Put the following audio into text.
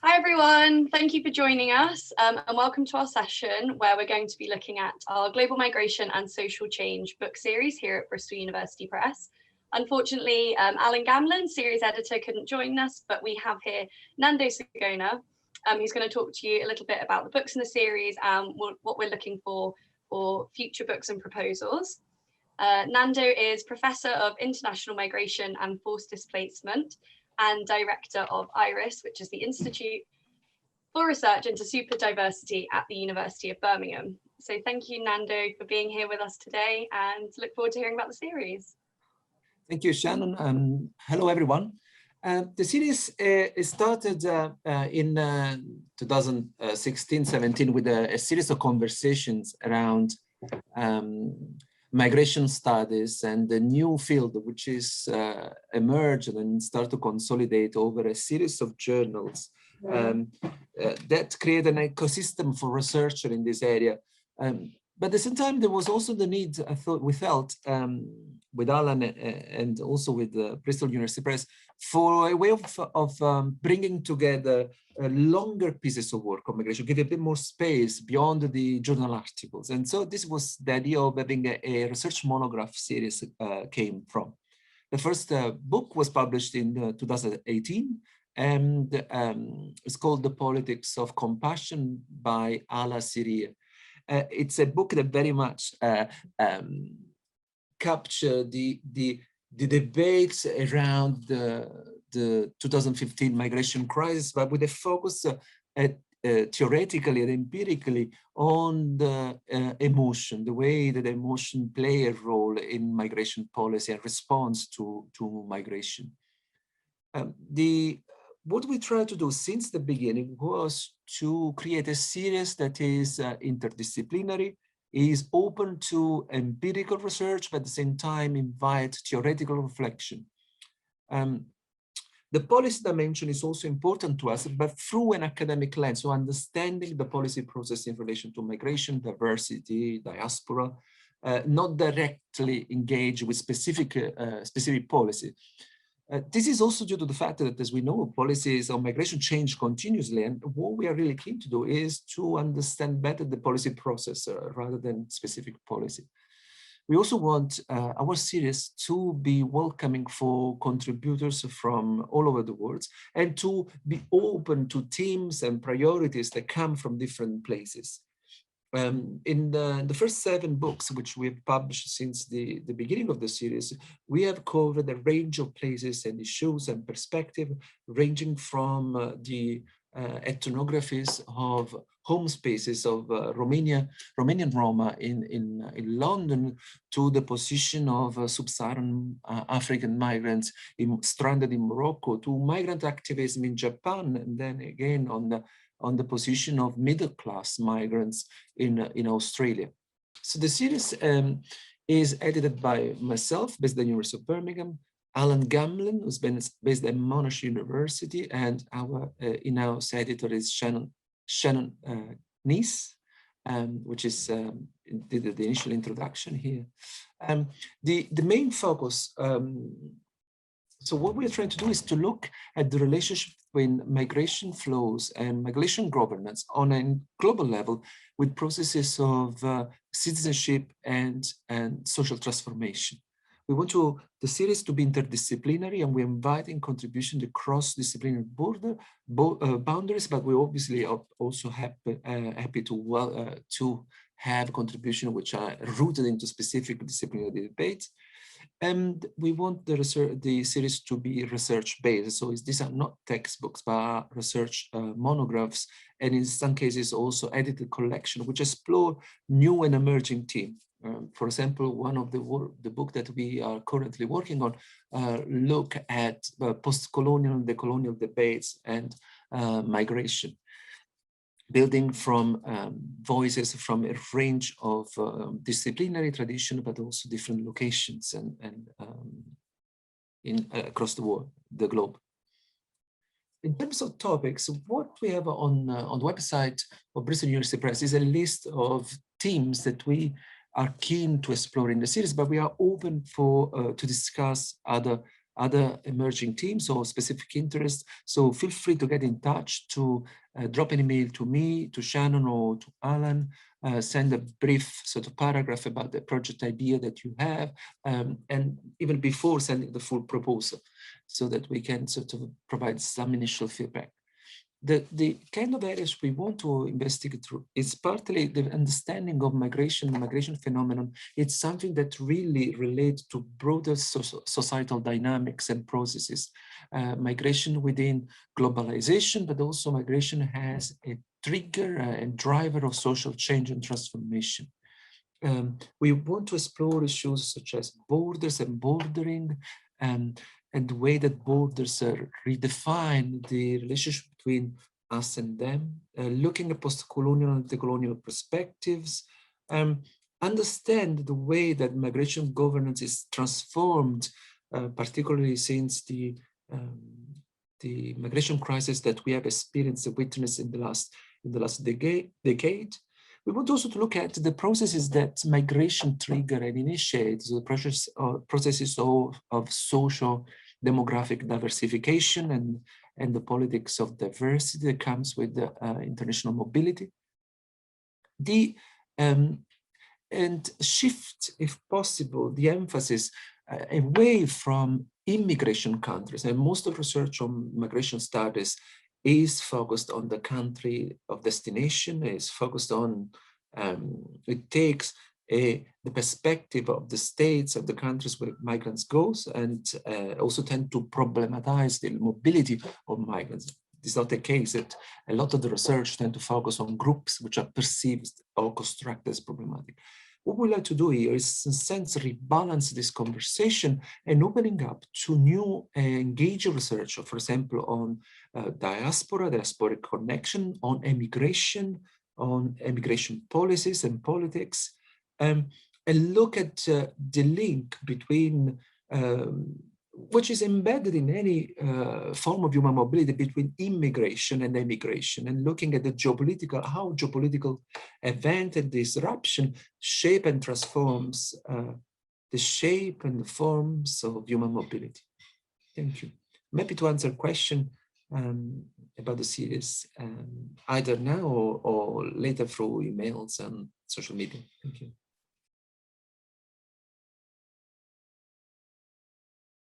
Hi everyone, thank you for joining us and welcome to our session where we're going to be looking at our Global Migration and Social Change book series here at Bristol University Press. Unfortunately, Alan Gamlin, series editor, couldn't join us, but we have here Nando Sigona, who's going to talk to you a little bit about the books in the series and what we're looking for future books and proposals. Nando is Professor of International Migration and Forced Displacement and Director of IRIS, which is the Institute for Research into Superdiversity at the University of Birmingham. So thank you, Nando, for being here with us today and look forward to hearing about the series. Thank you, Shannon. Hello, everyone. The series started in 2016-17 with a series of conversations around migration studies and the new field which is emerged and started to consolidate over a series of journals that create an ecosystem for researchers in this area. But at the same time, there was also the need, we felt, with Alan and also with Bristol University Press, for a way of bringing together longer pieces of work on migration, give a bit more space beyond the journal articles. And so this was the idea of having a research monograph series came from. The first book was published in 2018, and it's called The Politics of Compassion by Ala Sirir. It's a book that very much captured the debates around the 2015 migration crisis, but with a focus theoretically and empirically on the emotion, the way that emotion play a role in migration policy and response to migration. What we tried to do since the beginning was to create a series that is interdisciplinary, is open to empirical research, but at the same time invite theoretical reflection. The policy dimension is also important to us, but through an academic lens, so understanding the policy process in relation to migration, diversity, diaspora, not directly engage with specific policy. This is also due to the fact that, as we know, policies on migration change continuously, and what we are really keen to do is to understand better the policy process rather than specific policy. We also want our series to be welcoming for contributors from all over the world and to be open to themes and priorities that come from different places. In the first 7 books, which we've published since the beginning of the series, we have covered a range of places and issues and perspective, ranging from the ethnographies of home spaces of Romanian Roma in London, to the position of sub-Saharan African migrants stranded in Morocco, to migrant activism in Japan, and then again on the position of middle-class migrants in Australia. So the series is edited by myself, based at the University of Birmingham, Alan Gamlin, who's been based at Monash University, and our in-house editor is Shannon Neese, which is did the initial introduction here. The main focus, so what we're trying to do is to look at the relationship between migration flows and migration governance on a global level with processes of citizenship and social transformation. We want the series to be interdisciplinary, and we're inviting contribution across disciplinary boundaries, but we obviously are also happy to have contribution which are rooted into specific disciplinary debates. And we want the series to be research-based. So these are not textbooks, but research monographs, and in some cases also edited collection, which explore new and emerging themes. For example, one of the book that we are currently working on look at post-colonial and decolonial debates and migration, building from voices from a range of disciplinary tradition, but also different locations and across the globe. In terms of topics, what we have on the website of Bristol University Press is a list of themes that we are keen to explore in the series, but we are open to discuss other other emerging teams or specific interests. So feel free to get in touch, to drop an email to me, to Shannon, or to Alan. Send a brief sort of paragraph about the project idea that you have, and even before sending the full proposal, so that we can sort of provide some initial feedback. The kind of areas we want to investigate through is partly the understanding of migration, the migration phenomenon. It's something that really relates to broader societal dynamics and processes. Migration within globalization, but also migration has a trigger and driver of social change and transformation. We want to explore issues such as borders and bordering, and the way that borders redefine the relationship between us and them, looking at post-colonial and decolonial perspectives, understand the way that migration governance is transformed, particularly since the migration crisis that we have experienced and witnessed in the last decade. We want also to look at the processes that migration trigger and initiate, the processes of social demographic diversification and the politics of diversity that comes with the international mobility. And shift, if possible, the emphasis away from immigration countries. And most of research on migration studies is focused on the country of destination, is focused on, it takes the perspective of the states, of the countries where migrants go, and also tend to problematize the mobility of migrants. It's not the case that a lot of the research tend to focus on groups which are perceived or constructed as problematic. What we like to do here is, in a sense, rebalance this conversation and opening up to new engaged research, for example, on diasporic connection, on immigration policies and politics, and look at the link between which is embedded in any form of human mobility between immigration and emigration, and looking at how geopolitical event and disruption shape and transforms the shape and the forms of human mobility. Thank you. I'm happy to answer a question about the series either now or later through emails and social media. Thank you.